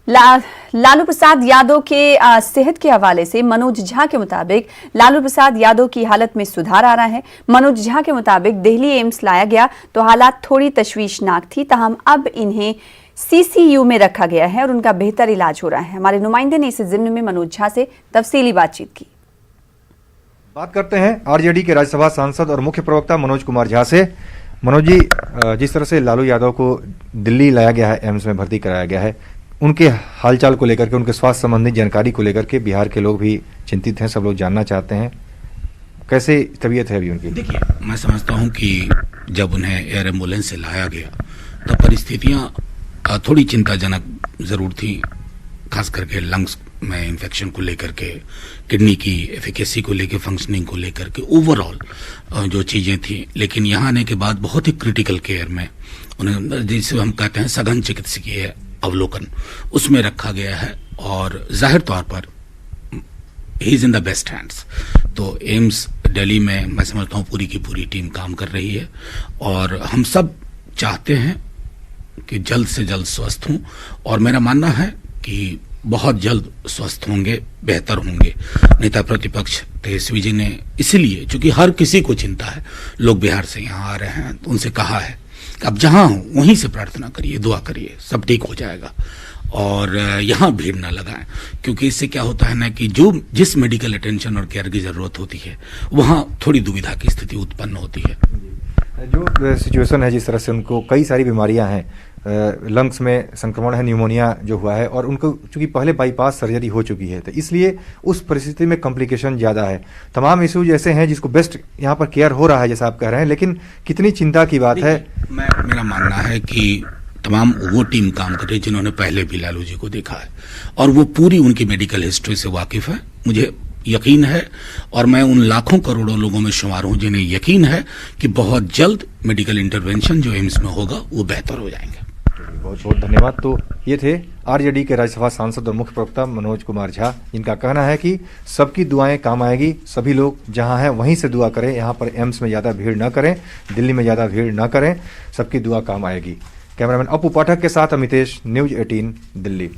लालू प्रसाद यादव के सेहत के हवाले से मनोज झा के मुताबिक लालू प्रसाद यादव की हालत में सुधार आ रहा है। मनोज झा के मुताबिक दिल्ली एम्स लाया गया तो हालात थोड़ी तशवीशनाक थी, ताहम अब इन्हें सीसीयू में रखा गया है और उनका बेहतर इलाज हो रहा है। हमारे नुमाइंदे ने इस जिम्न में मनोज झा से तफसीली बातचीत की। बात करते हैं आरजेडी के राज्यसभा सांसद और मुख्य प्रवक्ता मनोज कुमार झा से। मनोज जी, जिस तरह से लालू यादव को दिल्ली लाया गया है, एम्स में भर्ती कराया गया है, उनके हालचाल को लेकर के, उनके स्वास्थ्य संबंधी जानकारी को लेकर के बिहार के लोग भी चिंतित हैं, सब लोग जानना चाहते हैं कैसे तबीयत है अभी उनकी। देखिए, मैं समझता हूं कि जब उन्हें एयर एम्बुलेंस से लाया गया तो परिस्थितियां थोड़ी चिंताजनक जरूर थी, खास करके लंग्स में इन्फेक्शन को लेकर के, किडनी की एफिकेसी को लेकर, फंक्शनिंग को लेकर के, ओवरऑल जो चीजें थी। लेकिन यहाँ आने के बाद बहुत ही क्रिटिकल केयर में उन्हें, जिसे हम कहते हैं सघन चिकित्सकीय अवलोकन, उसमें रखा गया है और जाहिर तौर पर he is in the best hands. तो एम्स दिल्ली में मैं समझता हूँ पूरी की पूरी टीम काम कर रही है और हम सब चाहते हैं कि जल्द से जल्द स्वस्थ हों और मेरा मानना है कि बहुत जल्द स्वस्थ होंगे, बेहतर होंगे। नेता प्रतिपक्ष तेजस्वी जी ने इसलिए, चूंकि हर किसी को चिंता है, लोग बिहार से यहाँ आ रहे हैं, तो उनसे कहा है कि अब जहां हो वहीं से प्रार्थना करिए, दुआ करिए, सब ठीक हो जाएगा और यहाँ भीड़ ना लगाएं, क्योंकि इससे क्या होता है ना कि जिस मेडिकल अटेंशन और केयर की जरूरत होती है वहां थोड़ी दुविधा की स्थिति उत्पन्न होती है। जो सिचुएशन है, जिस तरह से उनको कई सारी बीमारियां हैं, लंग्स में संक्रमण है, न्यूमोनिया जो हुआ है, और उनको चूंकि पहले बाईपास सर्जरी हो चुकी है, तो इसलिए उस परिस्थिति में कॉम्प्लिकेशन ज़्यादा है। तमाम इश्यूज ऐसे हैं जिसको बेस्ट यहाँ पर केयर हो रहा है जैसा आप कह रहे हैं, लेकिन कितनी चिंता की बात है। मेरा मानना है कि तमाम वो टीम काम कर रही है जिन्होंने पहले भी लालू जी को देखा है और वो पूरी उनकी मेडिकल हिस्ट्री से वाकिफ है। मुझे यकीन है और मैं उन लाखों करोड़ों लोगों में शुमार हूं जिन्हें यकीन है कि बहुत जल्द मेडिकल इंटरवेंशन जो एम्स में होगा वो बेहतर हो जाएंगे। बहुत बहुत धन्यवाद। तो ये थे आरजेडी के राज्यसभा सांसद और मुख्य प्रवक्ता मनोज कुमार झा, जिनका कहना है कि सबकी दुआएं काम आएगी, सभी लोग जहां हैं वहीं से दुआ करें, यहां पर एम्स में ज़्यादा भीड़ न करें, दिल्ली में ज़्यादा भीड़ न करें, सबकी दुआ काम आएगी। कैमरामैन अपू पाठक के साथ अमितेश, न्यूज 18 दिल्ली।